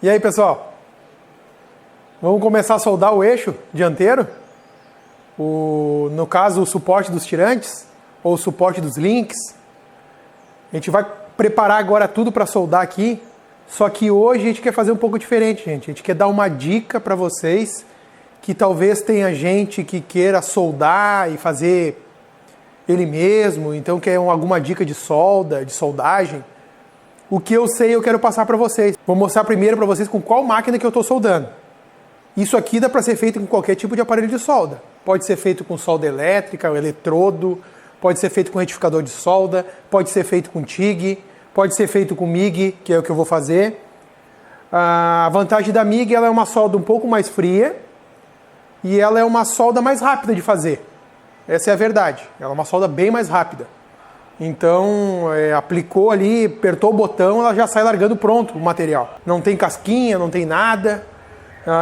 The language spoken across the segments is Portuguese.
E aí, pessoal? Vamos começar a soldar o eixo dianteiro? No caso, o suporte dos tirantes ou o suporte dos links. A gente vai preparar agora tudo para soldar aqui, só que hoje a gente quer fazer um pouco diferente, gente. A gente quer dar uma dica para vocês que talvez tenha gente que queira soldar e fazer ele mesmo, então quer alguma dica de solda, de soldagem. O que eu sei eu quero passar para vocês. Vou mostrar primeiro para vocês com qual máquina que eu estou soldando. Isso aqui dá para ser feito com qualquer tipo de aparelho de solda. Pode ser feito com solda elétrica, eletrodo, pode ser feito com retificador de solda, pode ser feito com TIG, pode ser feito com MIG, que é o que eu vou fazer. A vantagem da MIG, ela é uma solda um pouco mais fria e ela é uma solda mais rápida de fazer. Essa é a verdade. Ela é uma solda bem mais rápida. Então, aplicou ali, apertou o botão, ela já sai largando pronto o material. Não tem casquinha, não tem nada.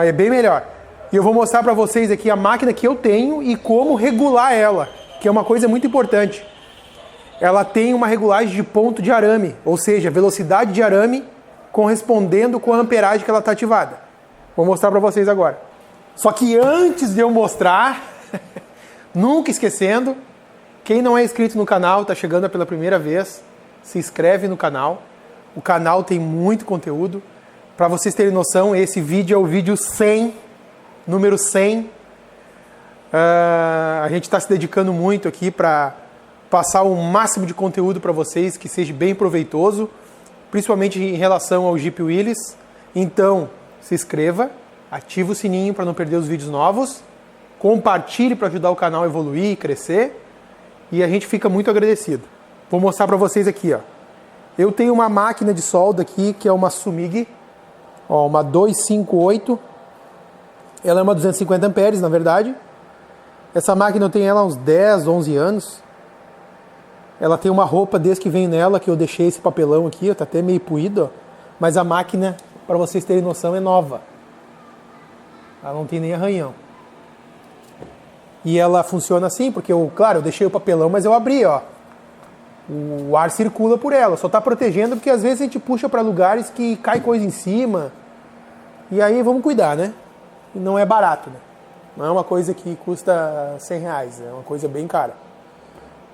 É bem melhor. E eu vou mostrar para vocês aqui a máquina que eu tenho e como regular ela, que é uma coisa muito importante. Ela tem uma regulagem de ponto de arame, ou seja, velocidade de arame correspondendo com a amperagem que ela está ativada. Vou mostrar para vocês agora. Só que antes de eu mostrar, nunca esquecendo, quem não é inscrito no canal, está chegando pela primeira vez, se inscreve no canal. O canal tem muito conteúdo. Para vocês terem noção, esse vídeo é o vídeo 100, número 100. A gente está se dedicando muito aqui para passar o máximo de conteúdo para vocês, que seja bem proveitoso, principalmente em relação ao Jeep Willys. Então, se inscreva, ative o sininho para não perder os vídeos novos, compartilhe para ajudar o canal a evoluir e crescer, e a gente fica muito agradecido. Vou mostrar para vocês aqui, ó. Eu tenho uma máquina de solda aqui, que é uma Sumig, ó, uma 258. Ela é uma 250 amperes, na verdade. Essa máquina eu tenho ela há uns 10, 11 anos. Ela tem uma roupa desde que veio nela, que eu deixei esse papelão aqui, ó, tá até meio puído, ó. Mas a máquina, para vocês terem noção, é nova. Ela não tem nem arranhão. E ela funciona assim, porque eu deixei o papelão, mas eu abri, ó. O ar circula por ela, só tá protegendo porque às vezes a gente puxa para lugares que cai coisa em cima. E aí vamos cuidar, né? E não é barato, né? Não é uma coisa que custa R$100, é uma coisa bem cara.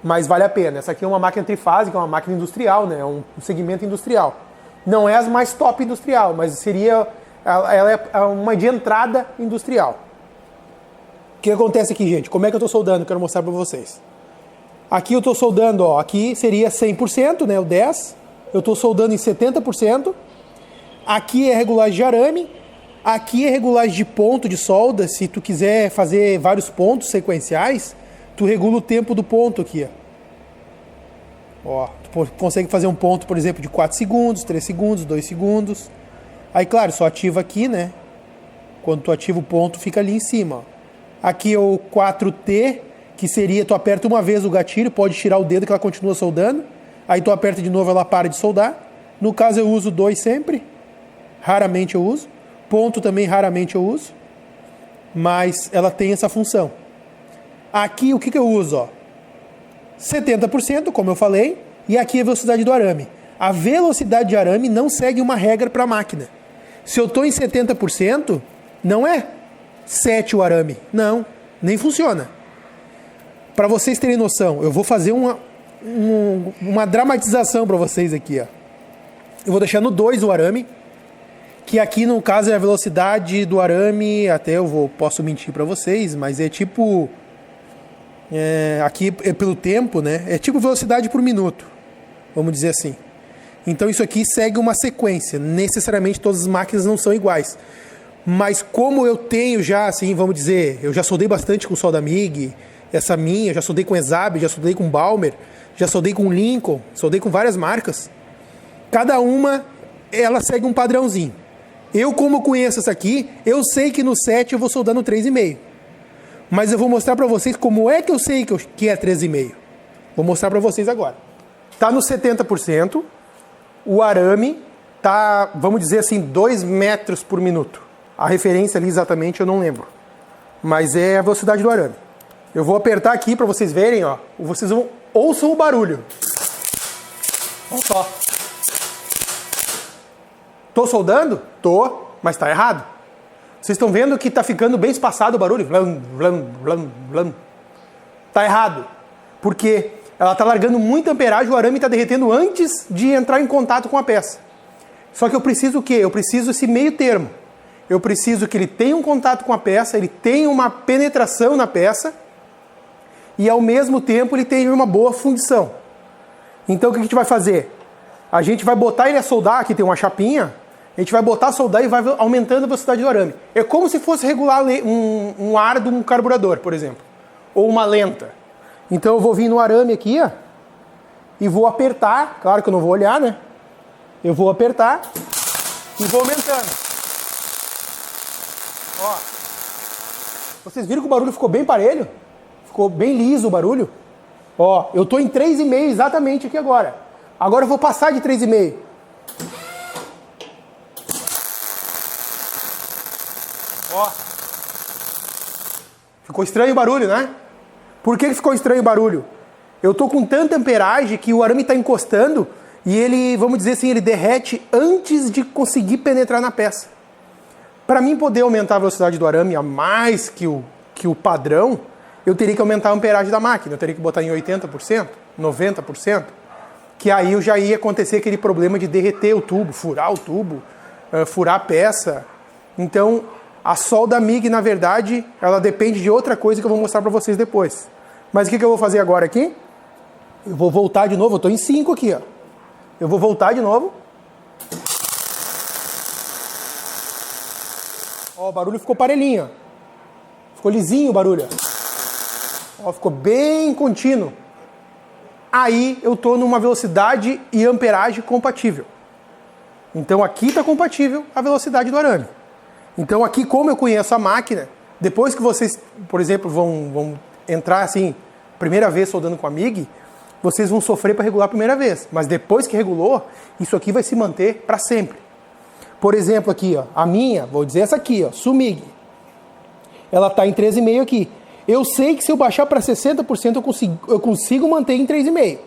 Mas vale a pena. Essa aqui é uma máquina trifásica, é uma máquina industrial, né? É um segmento industrial. Não é as mais top industrial, mas seria... Ela é uma de entrada industrial. O que acontece aqui, gente? Como é que eu estou soldando? Quero mostrar para vocês. Aqui eu estou soldando, ó, aqui seria 100%, né, o 10. Eu estou soldando em 70%. Aqui é regulagem de arame. Aqui é regulagem de ponto de solda. Se tu quiser fazer vários pontos sequenciais, tu regula o tempo do ponto aqui, ó. Tu consegue fazer um ponto, por exemplo, de 4 segundos, 3 segundos, 2 segundos. Aí, claro, só ativa aqui, né? Quando tu ativa o ponto, fica ali em cima, ó. Aqui é o 4T, que seria, tu aperta uma vez o gatilho, pode tirar o dedo que ela continua soldando. Aí tu aperta de novo, ela para de soldar. No caso eu uso 2 sempre. Raramente eu uso. Ponto também raramente eu uso. Mas ela tem essa função. Aqui o que eu uso, ó? 70%, como eu falei. E aqui é a velocidade do arame. A velocidade de arame não segue uma regra para a máquina. Se eu estou em 70%, não é 7 o arame. Não, nem funciona. Para vocês terem noção, eu vou fazer uma dramatização para vocês aqui, ó. Eu vou deixar no 2 o arame, que aqui no caso é a velocidade do arame, até posso mentir para vocês, mas é tipo... aqui é pelo tempo, né? É tipo velocidade por minuto, vamos dizer assim. Então isso aqui segue uma sequência. Necessariamente todas as máquinas não são iguais. Mas como eu tenho já, assim, vamos dizer, eu já soldei bastante com solda MIG, essa minha, já soldei com ESAB, já soldei com Balmer, já soldei com Lincoln, soldei com várias marcas. Cada uma, ela segue um padrãozinho. Eu, como conheço essa aqui, eu sei que no 7 eu vou soldar no 3,5. Mas eu vou mostrar para vocês como é que eu sei que é 3,5. Vou mostrar para vocês agora. Tá no 70%, o arame tá, vamos dizer assim, 2 metros por minuto. A referência ali exatamente eu não lembro. Mas é a velocidade do arame. Eu vou apertar aqui para vocês verem, ó. Vocês ouçam o barulho. Olha só. Tô soldando? Tô, mas tá errado. Vocês estão vendo que tá ficando bem espaçado o barulho? Vlam, vlam, vlam, vlam. Tá errado. Porque ela tá largando muita amperagem, o arame tá derretendo antes de entrar em contato com a peça. Só que eu preciso o quê? Eu preciso esse meio termo. Eu preciso que ele tenha um contato com a peça, ele tenha uma penetração na peça e ao mesmo tempo ele tenha uma boa fundição. Então o que a gente vai fazer? A gente vai botar ele a soldar, aqui tem uma chapinha, a gente vai botar a soldar e vai aumentando a velocidade do arame. É como se fosse regular um ar de um carburador, por exemplo, ou uma lenta. Então eu vou vir no arame aqui, ó, e vou apertar, claro que eu não vou olhar, né? Eu vou apertar e vou aumentando. Ó. Vocês viram que o barulho ficou bem parelho? Ficou bem liso o barulho? Ó, eu tô em 3,5 exatamente aqui agora. Agora eu vou passar de 3,5. Ó. Ficou estranho o barulho, né? Por que ficou estranho o barulho? Eu tô com tanta amperagem que o arame está encostando e ele, vamos dizer assim, ele derrete antes de conseguir penetrar na peça. Para mim poder aumentar a velocidade do arame a mais que o padrão, eu teria que aumentar a amperagem da máquina. Eu teria que botar em 80%, 90%, que aí eu já ia acontecer aquele problema de derreter o tubo, furar a peça. Então, a solda MIG, na verdade, ela depende de outra coisa que eu vou mostrar para vocês depois. Mas o que eu vou fazer agora aqui? Eu vou voltar de novo, eu estou em 5 aqui, ó. Eu vou voltar de novo. Ó, o barulho ficou parelhinho, ó. Ficou lisinho o barulho, ó. Ó, ficou bem contínuo. Aí eu estou numa velocidade e amperagem compatível. Então aqui está compatível a velocidade do arame. Então aqui, como eu conheço a máquina, depois que vocês, por exemplo, vão entrar assim, primeira vez soldando com a MIG, vocês vão sofrer para regular a primeira vez. Mas depois que regulou, isso aqui vai se manter para sempre. Por exemplo aqui, ó, a minha, vou dizer essa aqui, ó, Sumig. Ela está em 13,5 aqui. Eu sei que se eu baixar para 60% eu consigo manter em 3,5.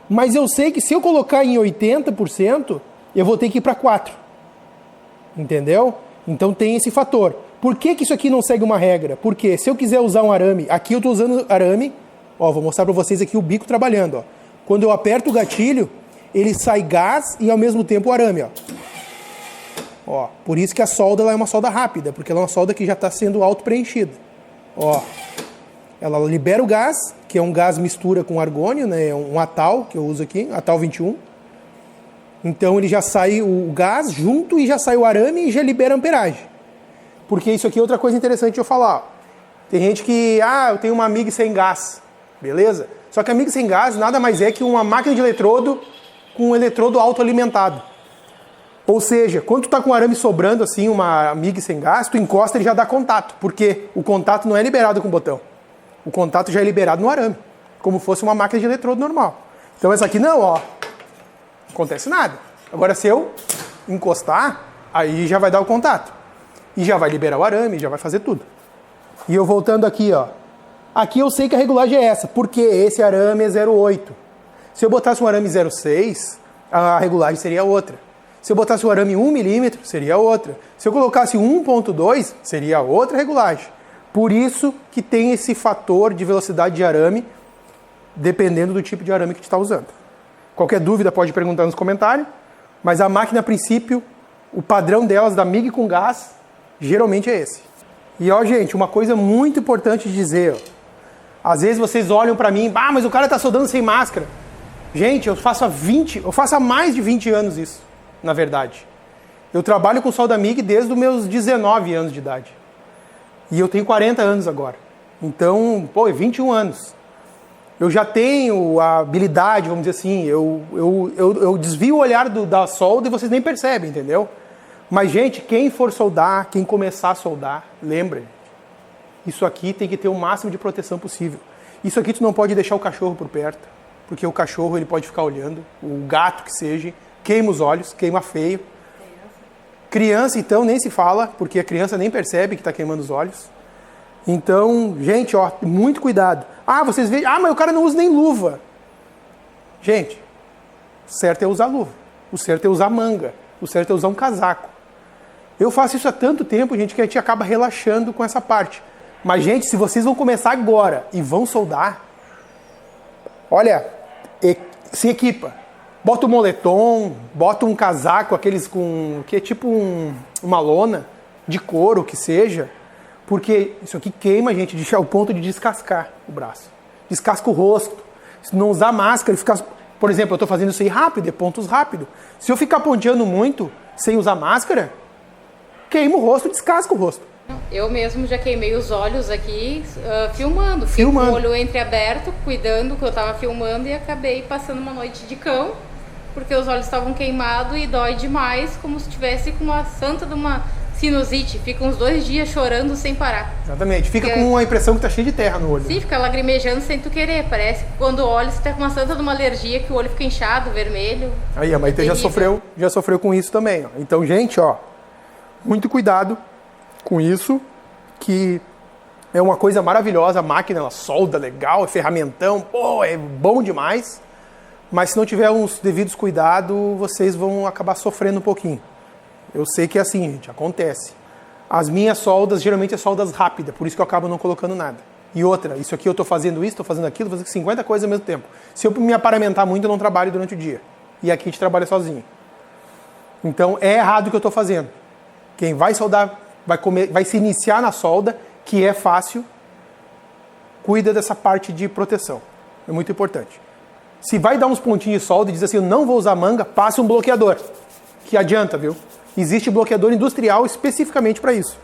Mas eu sei que se eu colocar em 80%, eu vou ter que ir para 4. Entendeu? Então tem esse fator. Por que isso aqui não segue uma regra? Porque se eu quiser usar um arame, aqui eu estou usando arame, ó, vou mostrar para vocês aqui o bico trabalhando. Ó. Quando eu aperto o gatilho, ele sai gás e ao mesmo tempo o arame. Ó, por isso que a solda ela é uma solda rápida, porque ela é uma solda que já está sendo auto-preenchida. Ó, ela libera o gás, que é um gás mistura com argônio, né? Um Atal, que eu uso aqui, Atal 21. Então ele já sai o gás junto e já sai o arame e já libera a amperagem. Porque isso aqui é outra coisa interessante de eu falar. Ó. Tem gente que, eu tenho uma MIG sem gás, beleza? Só que a MIG sem gás nada mais é que uma máquina de eletrodo com um eletrodo autoalimentado. Ou seja, quando tu tá com o arame sobrando assim, uma MIG sem gás, tu encosta e ele já dá contato. Porque o contato não é liberado com o botão. O contato já é liberado no arame. Como fosse uma máquina de eletrodo normal. Então essa aqui não, ó. Não acontece nada. Agora se eu encostar, aí já vai dar o contato. E já vai liberar o arame, já vai fazer tudo. E eu voltando aqui, ó. Aqui eu sei que a regulagem é essa. Porque esse arame é 0,8. Se eu botasse um arame 0,6, a regulagem seria outra. Se eu botasse o arame 1 milímetro, seria outra. Se eu colocasse 1.2, seria outra regulagem. Por isso que tem esse fator de velocidade de arame, dependendo do tipo de arame que tu está usando. Qualquer dúvida pode perguntar nos comentários, mas a máquina, a princípio, o padrão delas, da MIG com gás, geralmente é esse. E ó, gente, uma coisa muito importante de dizer, ó. Às vezes vocês olham para mim, mas o cara está soldando sem máscara. Gente, eu faço há mais de 20 anos isso. Na verdade. Eu trabalho com solda MIG desde os meus 19 anos de idade. E eu tenho 40 anos agora. Então, é 21 anos. Eu já tenho a habilidade, vamos dizer assim, eu desvio o olhar da solda e vocês nem percebem, entendeu? Mas, gente, quem for soldar, quem começar a soldar, lembra, gente, isso aqui tem que ter o máximo de proteção possível. Isso aqui tu não pode deixar o cachorro por perto, porque o cachorro ele pode ficar olhando, o gato que seja, queima os olhos, queima feio. Criança, então, nem se fala, porque a criança nem percebe que está queimando os olhos. Então, gente, ó, muito cuidado. Vocês veem, mas o cara não usa nem luva. Gente, o certo é usar luva. O certo é usar manga. O certo é usar um casaco. Eu faço isso há tanto tempo, gente, que a gente acaba relaxando com essa parte. Mas, gente, se vocês vão começar agora e vão soldar, olha, se equipa. Bota um moletom, bota um casaco, aqueles que é tipo uma lona de couro, que seja, porque isso aqui queima, gente, ao ponto de descascar o braço. Descasca o rosto. Se não usar máscara, ficar... Por exemplo, eu estou fazendo isso aí rápido, é pontos rápido. Se eu ficar ponteando muito, sem usar máscara, queima o rosto, descasca o rosto. Eu mesmo já queimei os olhos aqui filmando. Fiquei com o olho entreaberto, cuidando que eu estava filmando e acabei passando uma noite de cão, porque os olhos estavam queimados e dói demais, como se tivesse com uma santa de uma sinusite. Fica uns 2 dias chorando sem parar. Exatamente. Fica com a impressão que tá cheio de terra no olho. Sim, fica lagrimejando sem tu querer. Parece que quando olha você tá com uma santa de uma alergia, que o olho fica inchado, vermelho. Aí, a Maite já sofreu com isso também. Ó. Então, gente, ó, muito cuidado com isso, que é uma coisa maravilhosa. A máquina, ela solda legal, é ferramentão, pô, é bom demais. Mas se não tiver os devidos cuidados, vocês vão acabar sofrendo um pouquinho. Eu sei que é assim, gente, acontece. As minhas soldas, geralmente é soldas rápidas, por isso que eu acabo não colocando nada. E outra, isso aqui eu tô fazendo isso, tô fazendo aquilo, tô fazendo 50 coisas ao mesmo tempo. Se eu me aparamentar muito, eu não trabalho durante o dia. E aqui a gente trabalha sozinho. Então é errado o que eu tô fazendo. Quem vai soldar, vai se iniciar na solda, que é fácil, cuida dessa parte de proteção. É muito importante. Se vai dar uns pontinhos de solda e diz assim, eu não vou usar manga, passe um bloqueador. Que adianta, viu? Existe bloqueador industrial especificamente para isso.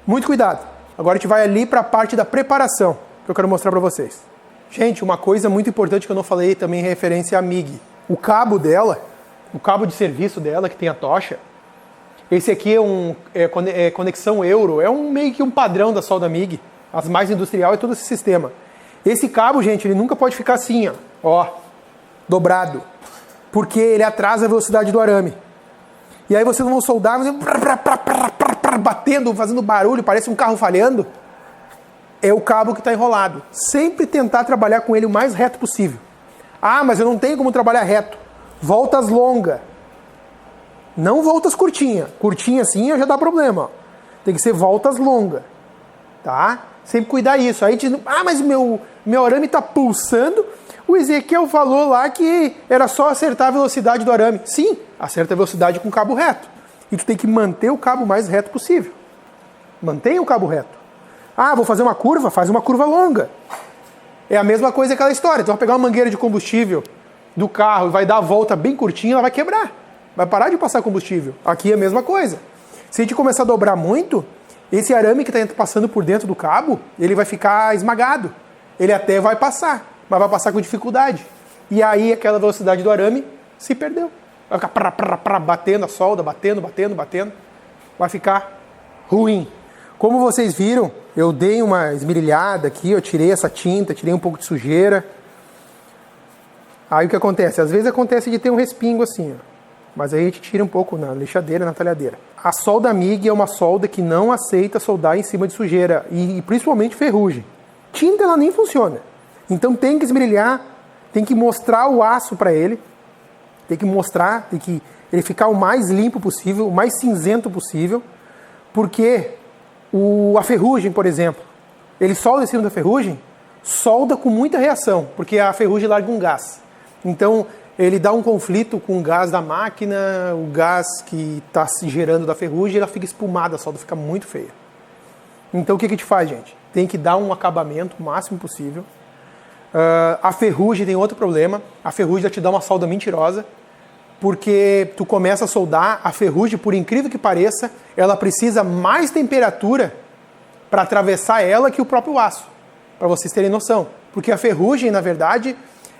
Muito cuidado. Agora a gente vai ali para a parte da preparação, que eu quero mostrar para vocês. Gente, uma coisa muito importante que eu não falei também em referência à MIG. O cabo dela, o cabo de serviço dela, que tem a tocha, esse aqui é conexão Euro, é meio que um padrão da solda MIG. As mais industrial é todo esse sistema. Esse cabo, gente, ele nunca pode ficar assim, ó, dobrado, porque ele atrasa a velocidade do arame. E aí vocês vão soldar, batendo, fazendo barulho, parece um carro falhando. É o cabo que está enrolado. Sempre tentar trabalhar com ele o mais reto possível. Ah, mas eu não tenho como trabalhar reto. Voltas longas. Não voltas curtinhas. Curtinha assim já dá problema. Ó. Tem que ser voltas longas. Tá? Sempre cuidar isso. Aí diz, mas meu arame está pulsando. O Ezequiel falou lá que era só acertar a velocidade do arame. Sim, acerta a velocidade com o cabo reto. E tu tem que manter o cabo o mais reto possível. Mantenha o cabo reto. Ah, vou fazer uma curva? Faz uma curva longa. É a mesma coisa aquela história. Tu vai pegar uma mangueira de combustível do carro e vai dar a volta bem curtinha, ela vai quebrar. Vai parar de passar combustível. Aqui é a mesma coisa. Se a gente começar a dobrar muito, esse arame que está passando por dentro do cabo, ele vai ficar esmagado. Ele até vai passar, mas vai passar com dificuldade. E aí aquela velocidade do arame se perdeu. Vai ficar batendo a solda, batendo. Vai ficar ruim. Como vocês viram, eu dei uma esmerilhada aqui, eu tirei essa tinta, tirei um pouco de sujeira. Aí o que acontece? Às vezes acontece de ter um respingo assim, ó. Mas aí a gente tira um pouco na lixadeira, na talhadeira. A solda MIG é uma solda que não aceita soldar em cima de sujeira e principalmente ferrugem. Tinta ela nem funciona. Então tem que esmerilhar, tem que mostrar o aço para ele, tem que ele ficar o mais limpo possível, o mais cinzento possível, porque a ferrugem, por exemplo, ele solda em cima da ferrugem, solda com muita reação, porque a ferrugem larga um gás. Então ele dá um conflito com o gás da máquina, o gás que está se gerando da ferrugem, ela fica espumada, a solda fica muito feia. Então o que a gente faz, gente? Tem que dar um acabamento o máximo possível. A ferrugem tem outro problema. A ferrugem vai te dar uma solda mentirosa, porque tu começa a soldar, a ferrugem, por incrível que pareça, ela precisa mais temperatura para atravessar ela que o próprio aço, para vocês terem noção. Porque a ferrugem, na verdade,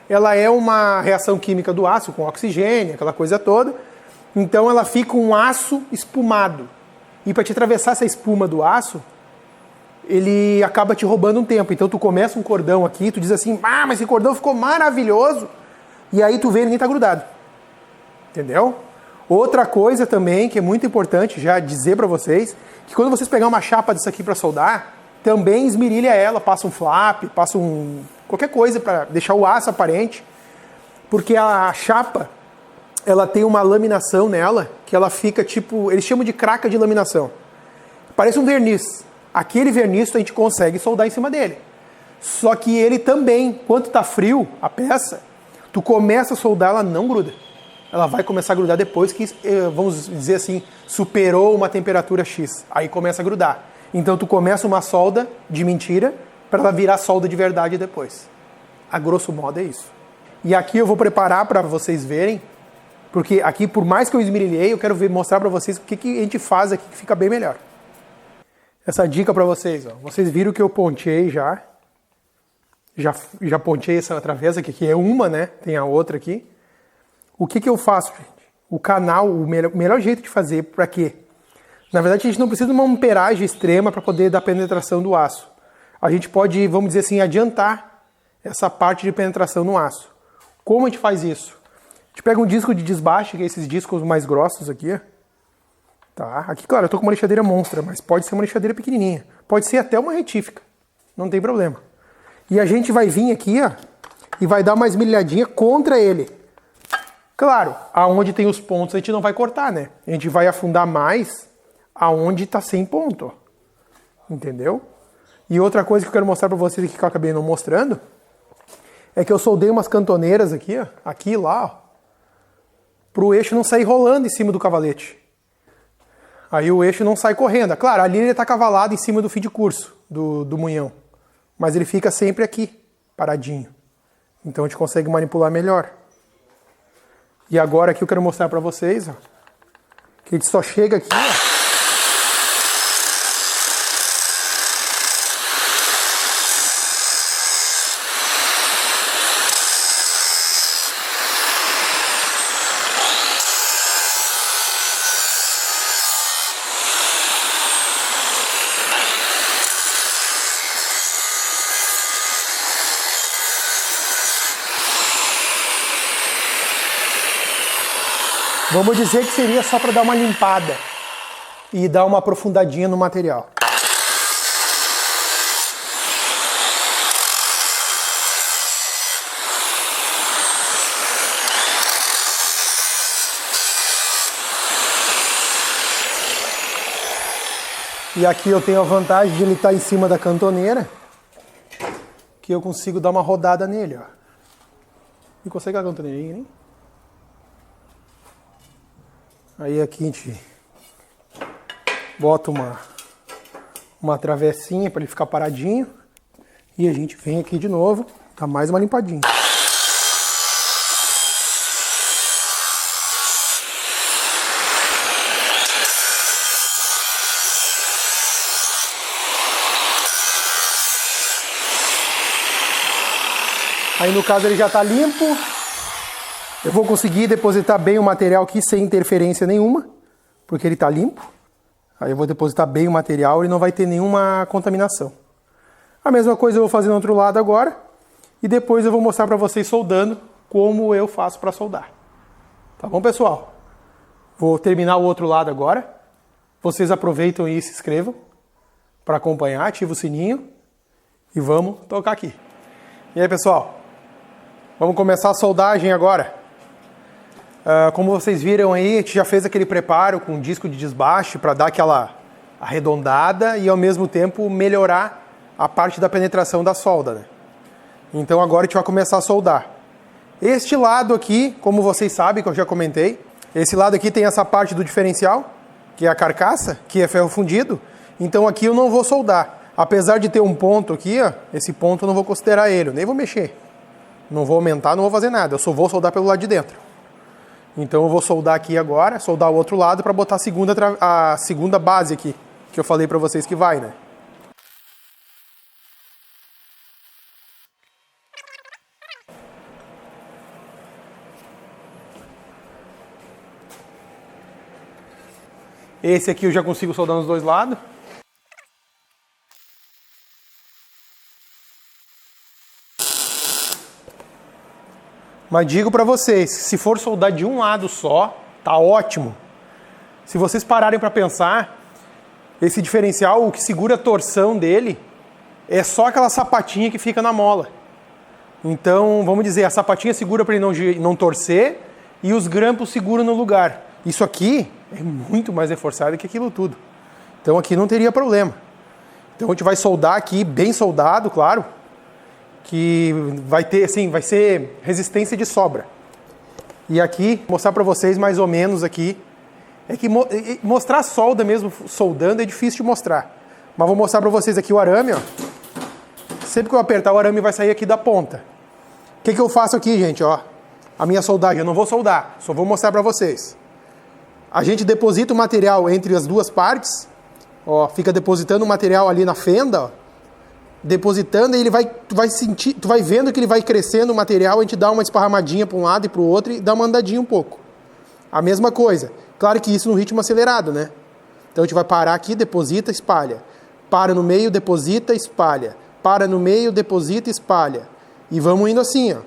ela é uma reação química do aço com oxigênio, aquela coisa toda. Então ela fica um aço espumado. E para te atravessar essa espuma do aço, ele acaba te roubando um tempo. Então tu começa um cordão aqui, tu diz assim, mas esse cordão ficou maravilhoso. E aí tu vê, ninguém tá grudado. Entendeu? Outra coisa também, que é muito importante já dizer para vocês, que quando vocês pegar uma chapa disso aqui para soldar, também esmerilha ela, passa um flap, passa qualquer coisa para deixar o aço aparente, porque a chapa, ela tem uma laminação nela, que ela fica tipo, eles chamam de craca de laminação. Parece um verniz. Aquele verniz a gente consegue soldar em cima dele. Só que ele também, quando tá frio, a peça, tu começa a soldar, ela não gruda. Ela vai começar a grudar depois que, vamos dizer assim, superou uma temperatura X. Aí começa a grudar. Então tu começa uma solda de mentira para ela virar solda de verdade depois. A grosso modo é isso. E aqui eu vou preparar para vocês verem, porque aqui, por mais que eu esmerilhei, eu quero mostrar para vocês o que a gente faz aqui que fica bem melhor. Essa dica para vocês, ó. Vocês viram que eu ponteei já ponteei essa travessa aqui, que é uma, né? Tem a outra aqui. O que eu faço, gente? O canal, o melhor jeito de fazer, para quê? Na verdade, a gente não precisa de uma amperagem extrema para poder dar penetração do aço. A gente pode, vamos dizer assim, adiantar essa parte de penetração no aço. Como a gente faz isso? A gente pega um disco de desbaste, que é esses discos mais grossos aqui, ó. Tá? Aqui, claro, eu tô com uma lixadeira monstra, mas pode ser uma lixadeira pequenininha. Pode ser até uma retífica. Não tem problema. E a gente vai vir aqui, ó, e vai dar uma esmerilhadinha contra ele. Claro, aonde tem os pontos a gente não vai cortar, né? A gente vai afundar mais aonde tá sem ponto. Entendeu? E outra coisa que eu quero mostrar pra vocês aqui que eu acabei não mostrando é que eu soldei umas cantoneiras aqui, ó, aqui e lá, ó, pro eixo não sair rolando em cima do cavalete. Aí o eixo não sai correndo. Claro, ali ele tá cavalado em cima do fio de curso do munhão. Mas ele fica sempre aqui, paradinho. Então a gente consegue manipular melhor. E agora aqui eu quero mostrar pra vocês, ó, que a gente só chega aqui, ó. Vamos dizer que seria só para dar uma limpada e dar uma aprofundadinha no material. E aqui eu tenho a vantagem de ele estar em cima da cantoneira, que eu consigo dar uma rodada nele, ó. E consegue a cantoneirinha, hein? Aí aqui a gente bota uma travessinha para ele ficar paradinho. E a gente vem aqui de novo, dá mais uma limpadinha. Aí no caso ele já está limpo. Eu vou conseguir depositar bem o material aqui sem interferência nenhuma, porque ele está limpo. Aí eu vou depositar bem o material e não vai ter nenhuma contaminação. A mesma coisa eu vou fazer no outro lado agora. E depois eu vou mostrar para vocês soldando como eu faço para soldar. Tá bom, pessoal? Vou terminar o outro lado agora. Vocês aproveitam e se inscrevam para acompanhar, ativa o sininho e vamos tocar aqui. E aí, pessoal? Vamos começar a soldagem agora. Como vocês viram aí, a gente já fez aquele preparo com disco de desbaste para dar aquela arredondada e ao mesmo tempo melhorar a parte da penetração da solda, né? Então agora a gente vai começar a soldar. Este lado aqui, como vocês sabem, que eu já comentei, esse lado aqui tem essa parte do diferencial, que é a carcaça, que é ferro fundido. Então aqui eu não vou soldar. Apesar de ter um ponto aqui, ó, esse ponto eu não vou considerar ele, eu nem vou mexer. Não vou aumentar, não vou fazer nada, eu só vou soldar pelo lado de dentro. Então eu vou soldar aqui agora, soldar o outro lado para botar a segunda base aqui, que eu falei para vocês que vai, né? Esse aqui eu já consigo soldar nos dois lados. Mas digo para vocês, se for soldar de um lado só, tá ótimo. Se vocês pararem para pensar, esse diferencial, o que segura a torção dele, é só aquela sapatinha que fica na mola. Então, vamos dizer, a sapatinha segura para ele não torcer e os grampos seguram no lugar. Isso aqui é muito mais reforçado que aquilo tudo. Então aqui não teria problema. Então a gente vai soldar aqui, bem soldado, claro, que vai ter, assim, vai ser resistência de sobra. E aqui, mostrar para vocês mais ou menos aqui, é que mostrar solda mesmo, soldando, é difícil de mostrar. Mas vou mostrar para vocês aqui o arame, ó. Sempre que eu apertar, o arame vai sair aqui da ponta. O que eu faço aqui, gente, ó? A minha soldagem, eu não vou soldar, só vou mostrar para vocês. A gente deposita o material entre as duas partes, ó, fica depositando o material ali na fenda, ó, depositando, e ele tu vai sentir, tu vai vendo que ele vai crescendo o material, a gente dá uma esparramadinha para um lado e para o outro e dá uma andadinha um pouco. A mesma coisa. Claro que isso no ritmo acelerado, né? Então a gente vai parar aqui, deposita, espalha. Para no meio, deposita, espalha. Para no meio, deposita, espalha. E vamos indo assim, ó.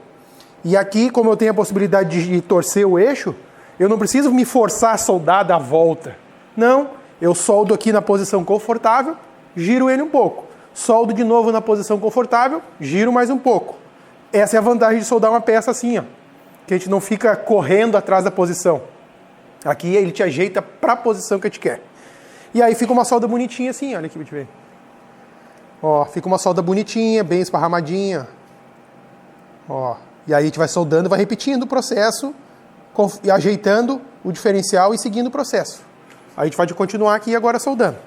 E aqui, como eu tenho a possibilidade de torcer o eixo, eu não preciso me forçar a soldar da volta. Não, eu soldo aqui na posição confortável, giro ele um pouco. Soldo de novo na posição confortável, giro mais um pouco. Essa é a vantagem de soldar uma peça assim, ó. Que a gente não fica correndo atrás da posição. Aqui ele te ajeita para a posição que a gente quer. E aí fica uma solda bonitinha assim, olha aqui pra gente ver. Ó, fica uma solda bonitinha, bem esparramadinha. Ó, e aí a gente vai soldando, vai repetindo o processo, e ajeitando o diferencial e seguindo o processo. Aí a gente vai continuar aqui agora soldando.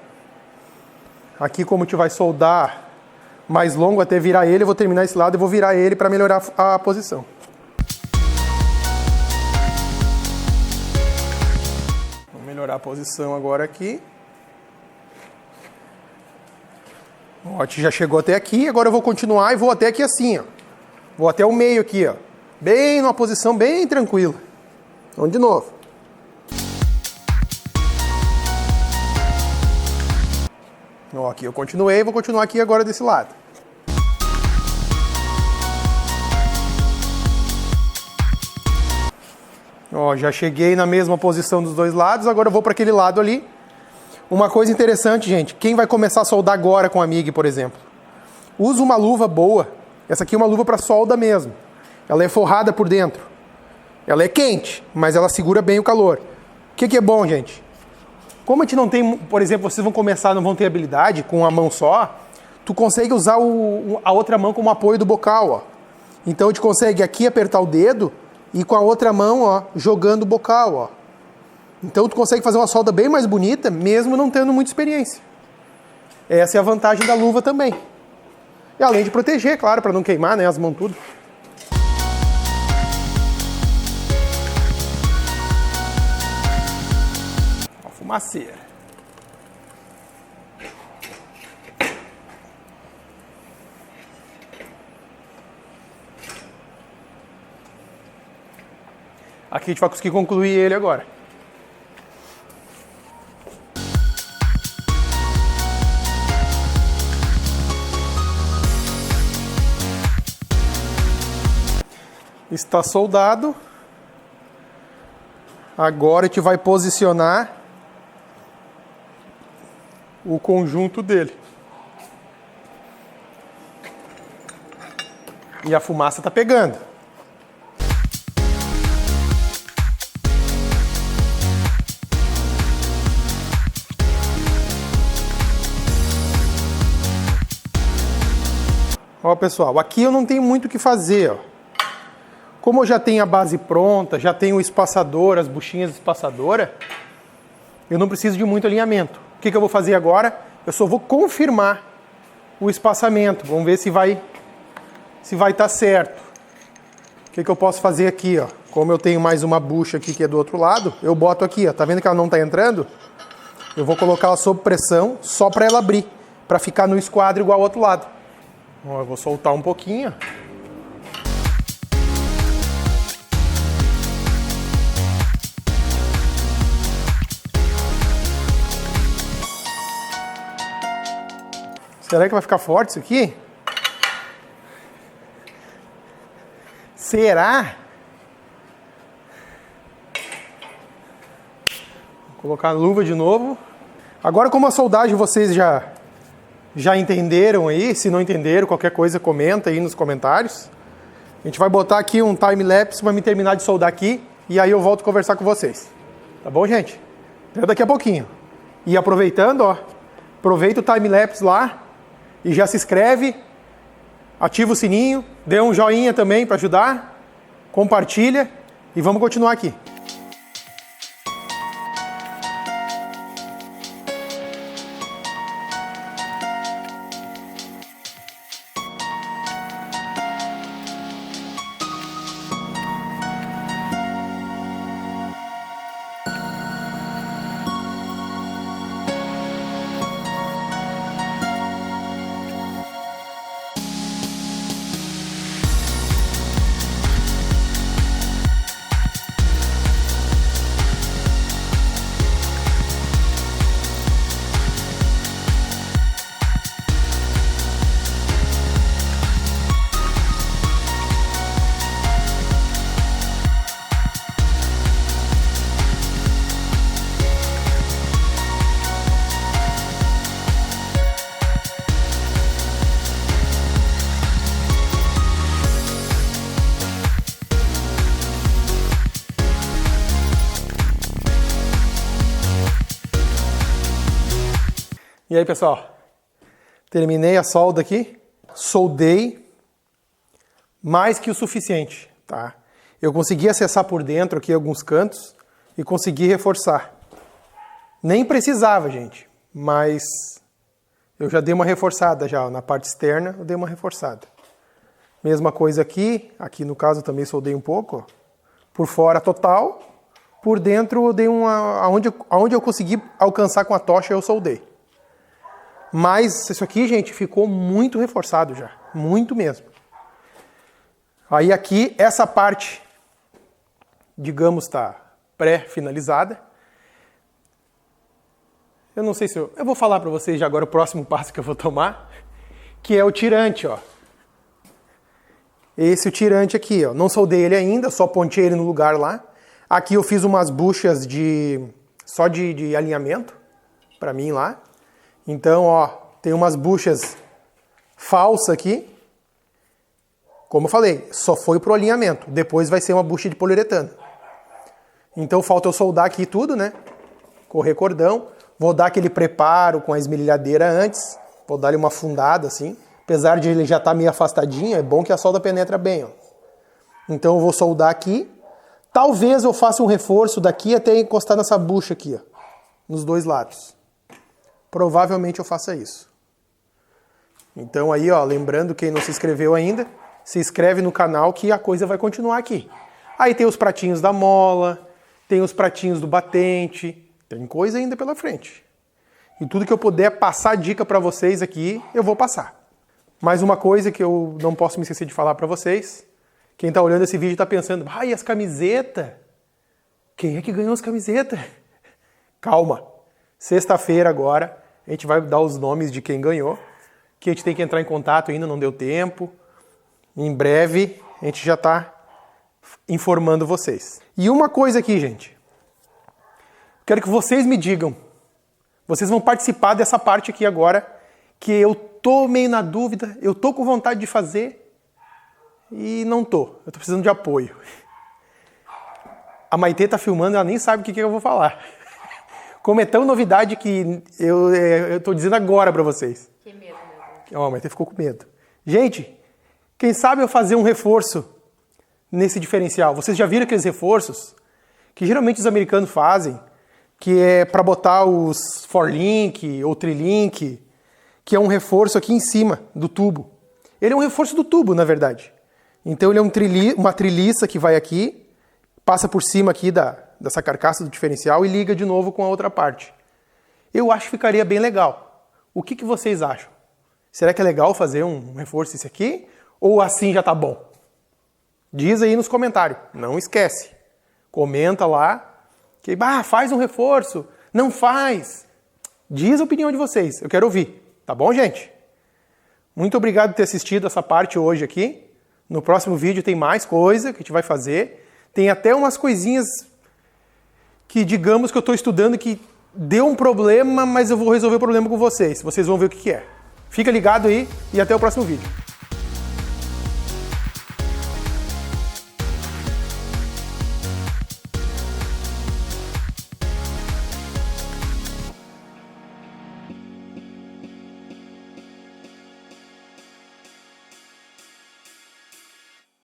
Aqui, como a gente vai soldar mais longo até virar ele, eu vou terminar esse lado e vou virar ele para melhorar a posição. Vou melhorar a posição agora aqui. Ó, a gente já chegou até aqui, agora eu vou continuar e vou até aqui assim, ó. Vou até o meio aqui, ó. Bem numa posição bem tranquila. Vamos de novo. Ó, aqui eu continuei, vou continuar aqui agora desse lado. Ó, já cheguei na mesma posição dos dois lados, agora eu vou para aquele lado ali. Uma coisa interessante, gente, quem vai começar a soldar agora com a MIG, por exemplo, usa uma luva boa. Essa aqui é uma luva para solda mesmo. Ela é forrada por dentro. Ela é quente, mas ela segura bem o calor. O que é bom, gente? Como a gente não tem, por exemplo, vocês vão começar, não vão ter habilidade com uma mão só, tu consegue usar a outra mão como apoio do bocal, ó. Então a gente consegue aqui apertar o dedo e com a outra mão, ó, jogando o bocal, ó. Então tu consegue fazer uma solda bem mais bonita, mesmo não tendo muita experiência. Essa é a vantagem da luva também. E além de proteger, claro, para não queimar, né, as mãos tudo. Ó, fumaceira. Aqui a gente vai conseguir concluir ele agora. Está soldado. Agora a gente vai posicionar o conjunto dele. E a fumaça está pegando. Ó, pessoal, aqui eu não tenho muito o que fazer, ó. Como eu já tenho a base pronta, já tenho o espaçador, as buchinhas espaçadoras, eu não preciso de muito alinhamento. O que eu vou fazer agora? Eu só vou confirmar o espaçamento. Vamos ver se vai estar certo. O que eu posso fazer aqui, ó? Como eu tenho mais uma bucha aqui que é do outro lado, eu boto aqui, ó. Tá vendo que ela não está entrando? Eu vou colocar ela sob pressão só para ela abrir, para ficar no esquadro igual ao outro lado. Ó, eu vou soltar um pouquinho. Será que vai ficar forte isso aqui? Será? Vou colocar a luva de novo. Agora, como a soldagem vocês já entenderam aí, se não entenderam, qualquer coisa comenta aí nos comentários. A gente vai botar aqui um time-lapse para me terminar de soldar aqui e aí eu volto a conversar com vocês. Tá bom, gente? Até daqui a pouquinho. E aproveitando, ó, aproveita o time-lapse lá e já se inscreve, ativa o sininho, dê um joinha também para ajudar, compartilha e vamos continuar aqui. E aí, pessoal, terminei a solda aqui, soldei mais que o suficiente, tá? Eu consegui acessar por dentro aqui alguns cantos e consegui reforçar. Nem precisava, gente, mas eu já dei uma reforçada já, na parte externa eu dei uma reforçada. Mesma coisa aqui no caso eu também soldei um pouco, ó. Por fora total, por dentro eu dei aonde eu consegui alcançar com a tocha eu soldei. Mas isso aqui, gente, ficou muito reforçado já. Muito mesmo. Aí aqui, essa parte, digamos, está pré-finalizada. Eu não sei se eu vou falar para vocês já agora o próximo passo que eu vou tomar, que é o tirante, ó. Esse o tirante aqui, ó. Não soldei ele ainda, só pontei ele no lugar lá. Aqui eu fiz umas buchas só de alinhamento para mim lá. Então, ó, tem umas buchas falsas aqui. Como eu falei, só foi pro alinhamento. Depois vai ser uma bucha de poliuretano. Então falta eu soldar aqui tudo, né? Correr cordão. Vou dar aquele preparo com a esmerilhadeira antes. Vou dar ele uma afundada assim. Apesar de ele já estar meio afastadinho, é bom que a solda penetra bem, ó. Então eu vou soldar aqui. Talvez eu faça um reforço daqui até encostar nessa bucha aqui, ó. Nos dois lados. Provavelmente eu faça isso. Então aí, ó, lembrando, quem não se inscreveu ainda, se inscreve no canal que a coisa vai continuar aqui. Aí tem os pratinhos da mola, tem os pratinhos do batente, tem coisa ainda pela frente. E tudo que eu puder passar dica para vocês aqui, eu vou passar. Mais uma coisa que eu não posso me esquecer de falar para vocês, quem tá olhando esse vídeo tá pensando, e as camisetas? Quem é que ganhou as camisetas? Calma, sexta-feira agora, a gente vai dar os nomes de quem ganhou, que a gente tem que entrar em contato ainda, não deu tempo. Em breve a gente já está informando vocês. E uma coisa aqui, gente. Quero que vocês me digam. Vocês vão participar dessa parte aqui agora, que eu tô meio na dúvida, eu tô com vontade de fazer e não tô. Eu tô precisando de apoio. A Maitê tá filmando, ela nem sabe o que eu vou falar. Como é tão novidade que eu tô dizendo agora para vocês. Que medo, meu Deus. Ó, a Maitê ficou com medo. Gente, quem sabe eu fazer um reforço nesse diferencial? Vocês já viram aqueles reforços que geralmente os americanos fazem, que é para botar os forlink ou trilink, que é um reforço aqui em cima do tubo. Ele é um reforço do tubo, na verdade. Então ele é uma triliça que vai aqui, passa por cima aqui dessa carcaça do diferencial e liga de novo com a outra parte. Eu acho que ficaria bem legal. O que vocês acham? Será que é legal fazer um reforço desse aqui? Ou assim já tá bom? Diz aí nos comentários. Não esquece. Comenta lá. Que, faz um reforço. Não faz. Diz a opinião de vocês. Eu quero ouvir. Tá bom, gente? Muito obrigado por ter assistido essa parte hoje aqui. No próximo vídeo tem mais coisa que a gente vai fazer. Tem até umas coisinhas que digamos que eu estou estudando que deu um problema, mas eu vou resolver o problema com vocês. Vocês vão ver o que é. Fica ligado aí e até o próximo vídeo.